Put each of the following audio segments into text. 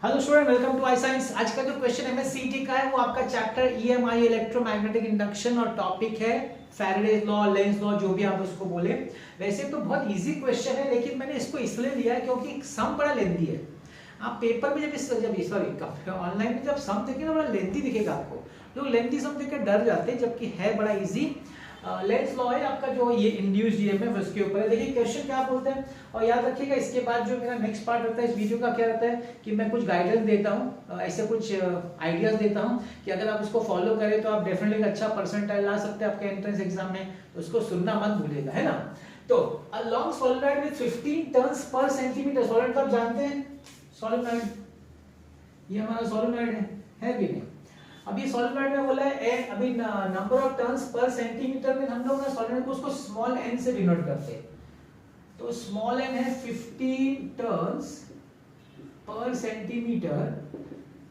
Hello student, welcome to I science. आज का जो क्वेश्चन एमएससीईटी का है वो आपका चैप्टर ईएमआई इलेक्ट्रोमैग्नेटिक इंडक्शन और टॉपिक है फैराडेज लॉ, लेंज लॉ, जो भी आप उसको बोले। वैसे तो बहुत इजी क्वेश्चन है, लेकिन मैंने इसको इसलिए लिया है क्योंकि सम बड़ा लेंथी है। आप पेपर में जब ऑनलाइन में जब सम देखेंगे बड़ा लेंथी दिखेगा आपको। लोग लेंथी सम देख के डर जाते हैं, जबकि है बड़ा इजी। लेंज लॉ है आपका, जो ये इंड्यूस्ड ईएमएफ उसके ऊपर है। देखिए क्वेश्चन क्या बोलते हैं, और याद रखिएगा इसके बाद जो मेरा नेक्स्ट पार्ट रहता है इस वीडियो का क्या रहता है कि मैं कुछ गाइडेंस देता हूँ, ऐसे कुछ आइडियाज देता हूँ कि अगर आप उसको फॉलो करें तो आप डेफिनेटली अच्छा परसेंटाइल ला सकते हैं आपके एंट्रेंस एग्जाम में। तो उसको सुनना मत भूलिएगा, है ना। तो a long solenoid with 15 turns per centimetre, solenoid आप जानते हैं, सोलेनॉइड ये हमारा सोलेनॉइड है कि नहीं। अब ये सोलेनॉइड में बोला है अभी नंबर ऑफ टर्न्स पर सेंटीमीटर में हम लोग ना सोलेनॉइड को उसको स्मॉल एन से डिनोट करते हैं। तो स्मॉल एन है 15 टर्न्स पर सेंटीमीटर।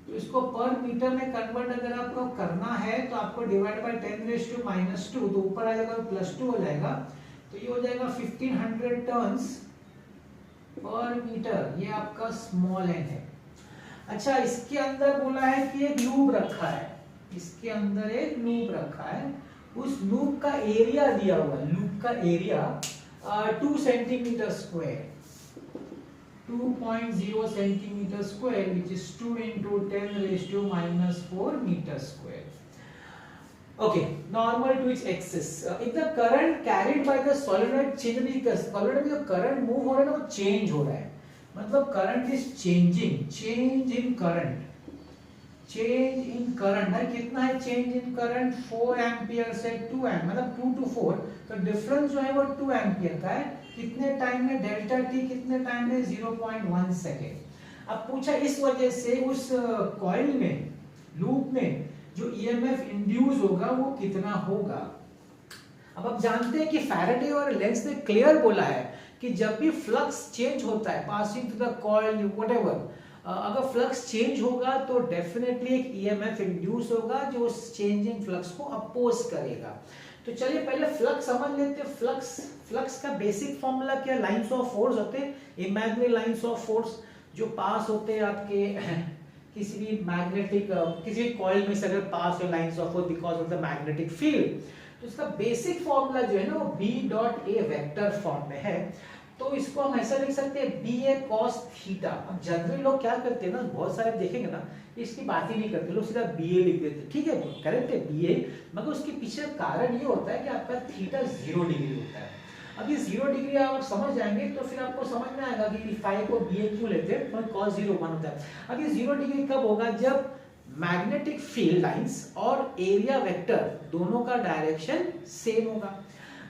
तो इसको पर मीटर में कन्वर्ट अगर आपको करना है तो आपको डिवाइड बाय 10⁻², तो ऊपर आ जाएगा +2 हो जाएगा। तो ये हो जाएगा 1500 टर्न्स पर मीटर, ये आपका स्मॉल एन है। अच्छा, इसके अंदर बोला है कि एक लूप रखा है, इसके अंदर एक लूप रखा है। उस लूप का एरिया दिया हुआ है, लूप का area 2 centimetre square, 2.0 centimetre square, which is 2 into 10⁻⁻4 metre square. Okay, normal to its axis. If the current carried by the solenoid changes, solenoid में जो current move हो रहा है ना वो change हो रहा है, मतलब current is changing, change in current, change in current है। कितना है चेंज इन करंट? 4 एम्पियर से 2 एम्प, मतलब 2 to 4। तो डिफरेंस जो है वो 2 एम्पियर का है। कितने टाइम में? डेल्टा टी कितने टाइम में? 0.1 सेकेंड। अब पूछा इस वजह से उस कॉइल में, लूप में जो ईएमएफ इंड्यूस होगा वो कितना होगा। अब आप जानते हैं कि फैराडे और लेंज ने क्लियर बोला है कि जब भी फ्लक्स चेंज होता है passing through the coil whatever, अगर फ्लक्स चेंज होगा तो डेफिनेटली एक ईएमएफ इंड्यूस होगा जो उस चेंजिंग फ्लक्स को अपोज करेगा। तो चलिए पहले फ्लक्स समझ लेते हैं। फ्लक्स का बेसिक फॉर्मूला क्या? लाइंस ऑफ फोर्स होते हैं, इमेजिनरी लाइंस ऑफ फोर्स जो पास होते हैं आपके किसी भी मैग्नेटिक, किसी भी कॉइल में से अगर पास हो lines of force because of the magnetic field. तो इसका बेसिक फॉर्मूला जो है ना वो B.A वेक्टर फॉर्म में है। तो इसको हम ऐसा लिख सकते हैं BA cos थीटा। अब जनरली लोग क्या करते हैं ना, बहुत सारे देखेंगे ना, इसकी बात ही नहीं करते, लोग सीधा BA लिख देते हैं। ठीक है, करेक्ट है BA, मगर उसके पीछे कारण ये होता है कि आपका थीटा 0 डिग्री होता है। अब ये 0 डिग्री आप समझ जाएंगे तो फिर आपको समझ में आएगा कि फाई को BA क्यों लेते हैं, तो cos 0 1 होता है। अब ये 0 डिग्री कब होगा? जब मैग्नेटिक फील्ड लाइंस और एरिया वेक्टर दोनों का डायरेक्शन सेम होगा।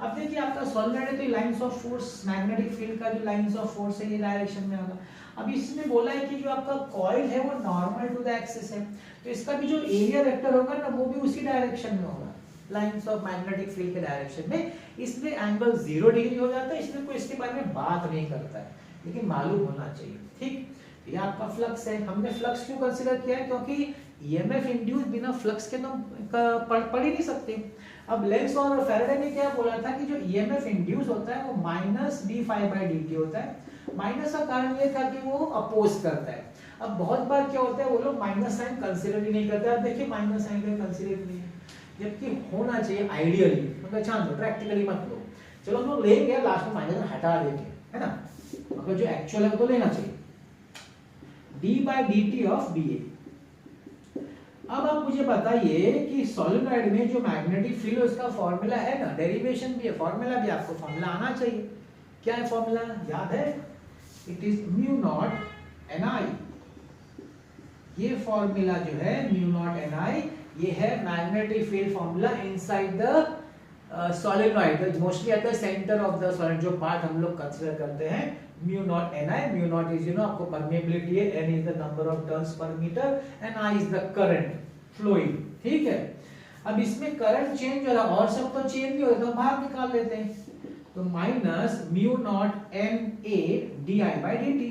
अब देखिए आपका सोलेनॉइड है तो lines of force, magnetic field का जो लाइंस ऑफ फोर्स है ये डायरेक्शन में होगा। अब इसमें बोला है कि जो आपका कॉइल है वो नॉर्मल टू द एक्सिस है, तो इसका भी जो एरिया वेक्टर होगा ना वो भी उसी डायरेक्शन में होगा, लाइंस ऑफ मैग्नेटिक फील्ड के डायरेक्शन में। इसमें एंगल 0 डिग्री हो जाता है। इसमें कोई इसके बारे में बात नहीं करता है, लेकिन मालूम होना चाहिए। ठीक, ये आपका फ्लक्स है। हमने फ्लक्स क्यों कंसीडर किया है? क्योंकि ईएमएफ इंड्यूस बिना फ्लक्स के तो पढ़ ही नहीं सकते। अब लेंज और फैराडे ने क्या बोला था कि जो ईएमएफ इंड्यूस होता है वो -dϕ/dt होता है। माइनस का कारण ये था कि वो अपोज करता है। अब बहुत बार क्या होता है, वो लोग माइनस साइन कंसीडर ही नहीं करते। अब देखिए माइनस साइन का कंसीडर नहीं है, जबकि होना चाहिए आइडियली, मतलब चांस हो, प्रैक्टिकली मत लो। चलो हम लोग लेंगे, लास्ट में माइनस हटा देंगे, है ना, मगर जो एक्चुअल है तो लेना चाहिए d/dt ऑफ BA। अब आप मुझे बताइए कि सोलेनॉइड में जो मैग्नेटिक फील्ड है उसका फॉर्मूला है ना, डेरिवेशन भी है, फॉर्मूला भी, आपको फॉर्मूला आना चाहिए। क्या है फॉर्मूला? याद है? It is μ0 Ni। ये फॉर्मूला जो है μ0 Ni, ये है magnetic field formula inside the solenoid, mostly at the centre of the solenoid, जो पार्ट हम लोग कंसीडर करते हैं। μ0 Ni, μ0 इज आपको परमेबिलिटी है, N is the number of turns per metre, and I is the current flowing. ठीक है, अब इसमें करंट चेंज हो रहा है और सब तो चेंज नहीं हो रहा, तो बाहर निकाल लेते हैं। तो माइनस μ0 Na di/dt।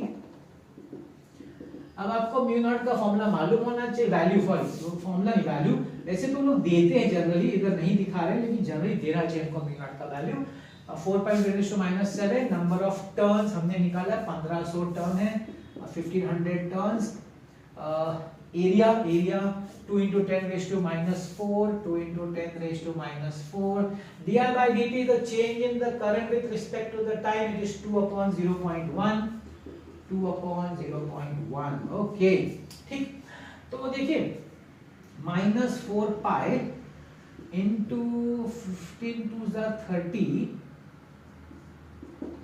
अब आपको μ0 का फॉर्मूला मालूम होना चाहिए, वैल्यू फॉर फॉर्मूला नहीं, वैल्यू वैसे तो लोग देते हैं जनरली, इधर नहीं दिखा रहे लेकिन जनरली देना चाहिए हमको μ0 का वैल्यू। 4.10⁻⁷ नंबर ऑफ टर्न्स हमने निकाला 1500 टर्न है, 1500 turns area 2 into 10 raised to minus 4, 2 into 10 raised to minus 4. di by dt, the change in the current with respect to the time, it is 2 upon 0.1. 2 upon 0.1. Okay, ठीक। तो देखिए minus 4 pi into 15 to the 30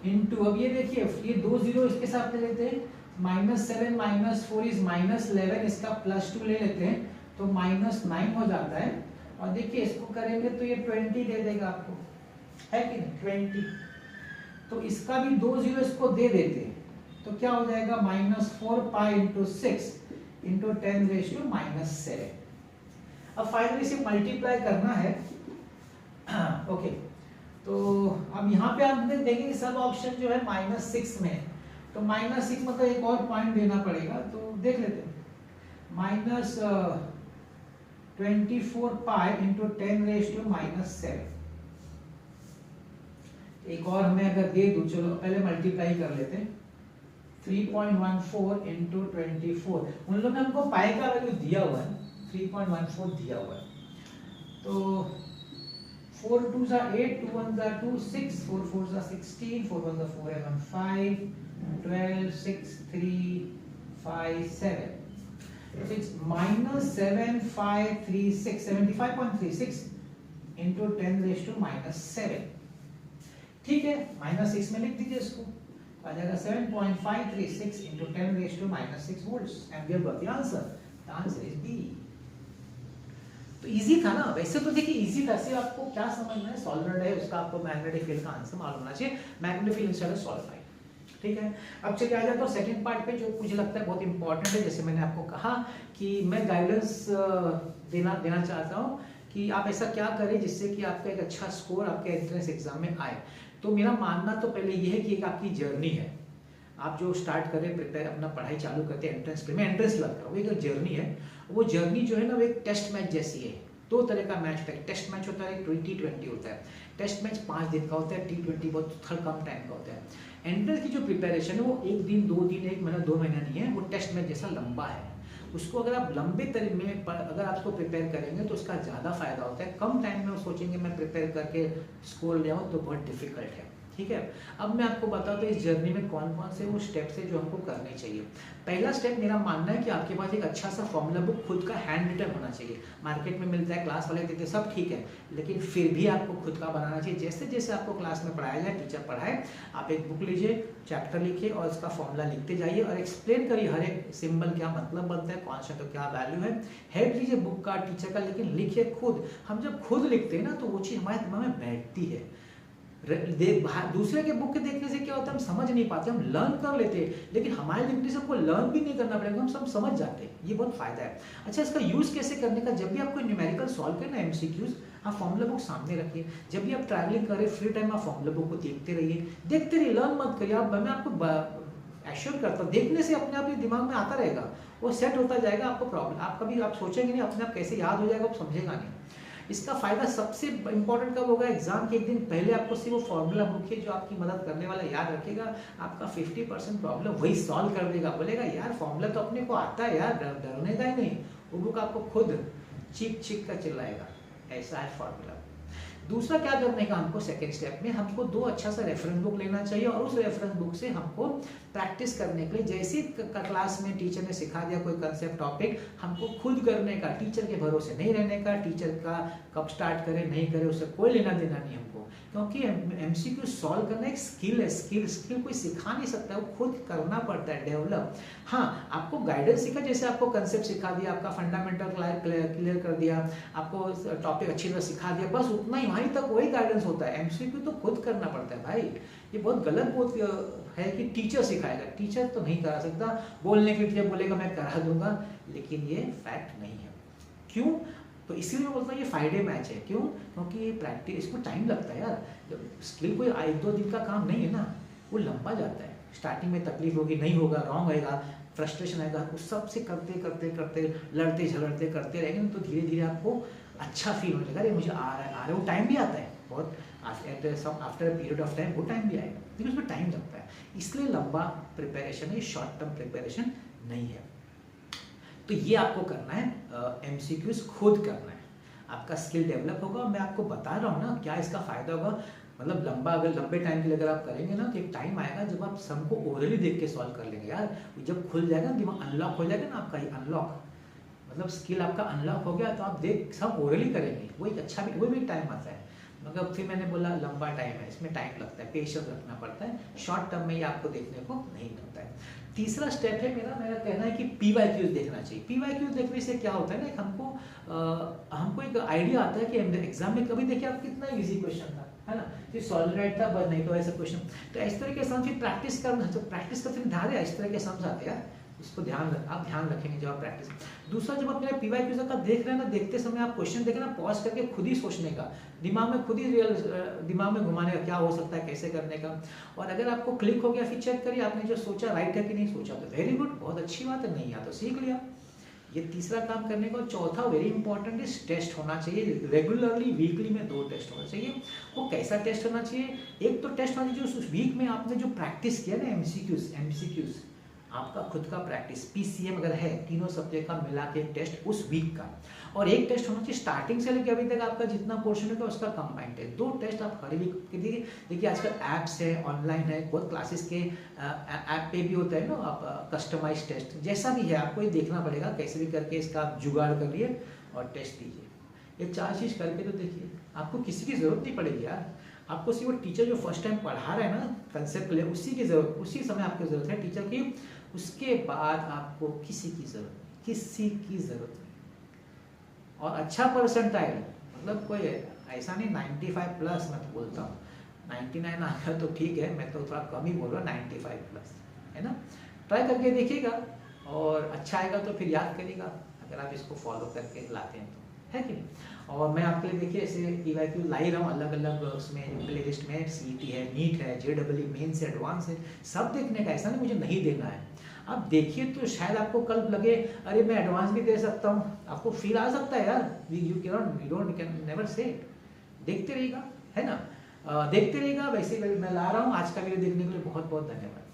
into, अब ये देखिए ये 2 zero इसके साथ ले लेते हैं, -7 -4 इज -11, इसका +2 ले लेते हैं तो -9 हो जाता है। और देखिए इसको करेंगे तो ये 20 दे देगा आपको, है कि नहीं 20। तो इसका भी 2 जीरो इसको दे देते हैं तो क्या हो जाएगा -4 pi into 6 into 10 raise to -7। अब फाइनली इसे मल्टीप्लाई करना है। ओके, तो अब यहाँ पे आप देखेंगे सब ऑप्शन जो है -6 में है, तो -6 मतलब एक और पॉइंट देना पड़ेगा, तो देख लेते हैं -24 पाई इंटू 10 रेज टू -7। एक और हमें अगर दे दूं, चलो पहले मल्टीप्लाई कर लेते हैं। 3.14 इंटू 24, उन लोगों ने हमको पाई का वैल्यू दिया हुआ है, 3.14 दिया हुआ है। तो 4 2 जा 8, 2 1 जा 2, 6, 4 4 जा 16, 4 1 जा 4 and 5, 12, 6, 3, 5, 7. So it's -7536, 75.36 into 10 raised to -7। ठीक है, -6 में लिख दीजिए इसको, आ जाएगा 7.536 into 10 raised to -6 volts, and we have got the answer. The answer is B. तो इजी था ना, वैसे तो देखिए इजी था, सिर्फ आपको क्या समझना है, सॉल्वेंट है उसका आपको मैग्नेटिक फील्ड का आंसर मालूम होना चाहिए, magnetic field instead of solvent. ठीक है, अब चलिए आ जाता हूँ सेकंड पार्ट पे, जो मुझे लगता है बहुत इंपॉर्टेंट है। जैसे मैंने आपको कहा कि मैं गाइडेंस देना चाहता हूँ कि आप ऐसा क्या करें जिससे कि आपका एक अच्छा स्कोर आपके एंट्रेंस एग्जाम में आए। तो मेरा मानना तो पहले ये है कि एक आपकी जर्नी है, आप जो स्टार्ट करें प्रिपेयर अपना पढ़ाई चालू करते हैं एंट्रेंस पे, मैं एंट्रेंस लगता हूँ, एक जर्नी है। वो जर्नी जो है ना वो एक टेस्ट मैच जैसी है। दो तरह का मैच होता है, टेस्ट मैच होता है, एक T20 होता है। टेस्ट मैच 5 दिन का होता है, T20 बहुत थोड़ा कम टाइम का होता है। एंट्रेंस की जो प्रिपरेशन है वो 1 दिन 2 दिन 1 महीना 2 महीना नहीं है, वो टेस्ट मैच जैसा लंबा है। उसको अगर आप लंबे तरीके में अगर आपको प्रिपेयर करेंगे तो उसका ज़्यादा फायदा होता है। कम टाइम में सोचेंगे मैं प्रिपेयर करके स्कोर ले आऊँ तो बहुत डिफिकल्ट है। ठीक है, अब मैं आपको बताता हूँ इस जर्नी में कौन कौन से वो स्टेप्स है जो हमको करने चाहिए। पहला स्टेप मेरा मानना है कि आपके पास एक अच्छा सा फॉर्मूला बुक खुद का हैंड रिटन होना चाहिए। मार्केट में मिलता है, क्लास वाले देते हैं, सब ठीक है, लेकिन फिर भी आपको खुद का बनाना चाहिए। जैसे जैसे आपको क्लास में पढ़ाया जाए, टीचर पढ़ाए, आप एक बुक लीजिए, चैप्टर लिखिए और उसका फॉर्मूला लिखते जाइए और एक्सप्लेन करिए हर एक सिंबल क्या मतलब बनता है, कौन सा तो क्या वैल्यू है। हेल्प लीजिए बुक का, टीचर का, लेकिन लिखिए खुद। हम जब खुद लिखते हैं ना तो वो चीज़ हमारे दिमाग में बैठती है। दूसरे के बुक के देखने से क्या होता है, हम समझ नहीं पाते, हम लर्न कर लेते हैं, लेकिन हमारे लिखने से हमको लर्न भी नहीं करना पड़ेगा, हम सब समझ जाते हैं। ये बहुत फायदा है। अच्छा, इसका यूज कैसे करने का, जब भी आपको न्यूमेरिकल सॉल्व करना है MCQs, आप फॉर्मूला बुक सामने रखिए। जब भी आप ट्रैवलिंग करें, फ्री टाइम आप फॉर्मूला बुक को देखते रहिए, लर्न मत करिए। आप मैं आपको एश्योर करता हूँ, देखने से अपने आप ये दिमाग में आता रहेगा, वो सेट होता जाएगा। आपको प्रॉब्लम आप कभी आप सोचेंगे नहीं, अपने आप कैसे याद हो जाएगा, आप समझेगा नहीं। इसका फायदा सबसे इंपॉर्टेंट कब होगा, एग्जाम के एक दिन पहले आपको सिर्फ वो फॉर्मूला बुक है जो आपकी मदद करने वाला याद रखेगा, आपका 50% प्रॉब्लम वही सॉल्व कर देगा। बोलेगा यार फॉर्मूला तो अपने को आता है यार, डरने का ही नहीं। वो बुक आपको खुद चीख चीख कर चिल्लाएगा, ऐसा है फॉर्मूला। दूसरा क्या करने का हमको, सेकेंड स्टेप में हमको 2 अच्छा सा रेफरेंस बुक लेना चाहिए और उस रेफरेंस बुक से हमको प्रैक्टिस करने के लिए, जैसे क्लास में टीचर ने सिखा दिया कोई कंसेप्ट टॉपिक, हमको खुद करने का, टीचर के भरोसे नहीं रहने का। टीचर का कब स्टार्ट करे नहीं करे उससे कोई लेना देना नहीं हमको, क्योंकि MCQ सॉल्व करना एक स्किल है। स्किल कोई सिखा नहीं सकता, वो खुद करना पड़ता है, डेवलप। हाँ, आपको गाइडेंस सिखा, जैसे आपको कंसेप्ट सिखा दिया, आपका फंडामेंटल क्लियर कर दिया, आपको टॉपिक अच्छी तरह सिखा दिया, बस उतना ही, वहीं तक वही गाइडेंस होता है। MCQ तो खुद करना पड़ता है भाई। ये बहुत गलत बात है कि टीचर सिखाएगा, टीचर तो नहीं करा सकता। बोलने के टीचर बोलेगा मैं करा दूंगा, लेकिन ये फैक्ट नहीं है। क्यों? तो इसीलिए मैं बोलता हूँ ये फायदे मैच है। क्यों? क्योंकि प्रैक्टिस, इसको टाइम लगता है यार। जब स्किल कोई 1-2 दिन का काम नहीं है ना, वो लंबा जाता है। स्टार्टिंग में तकलीफ होगी, नहीं होगा, रॉन्ग आएगा, फ्रस्ट्रेशन आएगा, उस सब से करते लड़ते झगड़ते करते रहेंगे तो धीरे धीरे आपको अच्छा फील होने लगा, मुझे आ रहा है। वो टाइम भी आता है बहुत, आफ्टर पीरियड ऑफ टाइम वो टाइम भी आएगा, लेकिन उसमें टाइम लगता है। इसलिए लंबा प्रिपरेशन है, शॉर्ट टर्म प्रिपरेशन नहीं है। तो ये आपको करना है, एमसीक्यूज खुद करना है, आपका स्किल डेवलप होगा। और मैं आपको बता रहा हूँ ना क्या इसका फायदा होगा, मतलब अगर लंबे टाइम के लिए अगर आप करेंगे ना तो एक टाइम आएगा जब आप सबको ओरली देख के सॉल्व कर लेंगे यार। जब खुल जाएगा दिमाग, अनलॉक हो जाएगा ना आपका, ये अनलॉक मतलब स्किल आपका अनलॉक हो गया तो आप देख सब ओरली करेंगे, वो एक अच्छा भी, वो भी टाइम आता है। मतलब फिर मैंने बोला लंबा टाइम है, इसमें टाइम लगता है, पेशेंस रखना पड़ता है, शॉर्ट टर्म में ये आपको देखने को नहीं मिलता है। तीसरा स्टेप है मेरा कहना है कि PYQs देखना चाहिए। PYQs देखने से क्या होता है ना, हमको एक आइडिया आता है कि एग्जाम में कभी देखिए आप कितना इजी क्वेश्चन था, है ना, कि सॉल्यूट था बस, नहीं तो ऐसा क्वेश्चन। तो इस तरह के सम फिर प्रैक्टिस करना, तो प्रैक्टिस करते हैं ध्यान है, इस तरह के सम्स आते हैं, इसको आप ध्यान रखेंगे जब आप प्रैक्टिस। दूसरा, जब आप मेरा PYQs का देख रहे हैं ना, देखते समय आप क्वेश्चन देखें ना, पॉज करके खुद ही सोचने का, दिमाग में खुद ही दिमाग में घुमाने का क्या हो सकता है, कैसे करने का। और अगर आपको क्लिक हो गया फिर चेक करिए आपने जो सोचा राइट है कि नहीं सोचा, तो वेरी गुड, बहुत अच्छी बात है, नहीं आता तो सीख लिया। ये तीसरा काम करने का। चौथा वेरी इंपॉर्टेंट इज टेस्ट होना चाहिए रेगुलरली, वीकली में 2 टेस्ट होना चाहिए। वो कैसा टेस्ट होना चाहिए, एक तो टेस्ट होना चाहिए उस वीक में आपने जो प्रैक्टिस किया ना, एमसीक्यूज आपका खुद का प्रैक्टिस, PCM अगर है, तीनों सब्जेक्ट का मिला के टेस्ट उस वीक का। और एक टेस्ट होना चाहिए स्टार्टिंग से लेकर अभी तक आपका जितना पोर्शन होगा उसका कंबाइंड टेस्ट। 2 टेस्ट आप हर वीक के देखिए आजकल ऐप्स है, ऑनलाइन है, बहुत क्लासेस के ऐप पे भी होता है ना, आप कस्टमाइज टेस्ट जैसा भी है आपको ये देखना पड़ेगा, कैसे भी करके इसका आप जुगाड़ कर लिए और टेस्ट दीजिए। ये 4 चीज़ करके तो देखिए आपको किसी की ज़रूरत नहीं पड़ेगी यार, आपको सिर्फ वो टीचर जो फर्स्ट टाइम पढ़ा रहा है ना कंसेप्ट क्लियर, उसी की जरूरत, उसी समय आपकी ज़रूरत है टीचर की, उसके बाद आपको किसी की ज़रूरत नहीं, किसी की ज़रूरत नहीं। और अच्छा परसेंटाइल, मतलब कोई ऐसा नहीं 95 प्लस, मैं तो बोलता हूँ 99 आ गया तो ठीक है, मैं तो थोड़ा कम ही बोल रहा हूँ, 95 प्लस, है ना। ट्राई करके देखिएगा और अच्छा आएगा तो फिर याद करिएगा, अगर आप इसको फॉलो करके लाते हैं तो, है कि नहीं। और मैं आपके लिए देखिए ऐसे PYQ ला ही रहा हूँ अलग अलग, उसमें प्ले लिस्ट में CET है, नीट है, JEE मेंस है, एडवांस है, सब देखने का, ऐसा नहीं मुझे नहीं देना है। आप देखिए तो शायद आपको कल लगे अरे मैं एडवांस भी दे सकता हूँ, आपको फील आ सकता है यार, यू कैन नेवर से। देखते रहिएगा, है ना, देखते रहिएगा। वैसे मैं ला रहा हूँ। आज का वीडियो देखने के लिए बहुत बहुत धन्यवाद।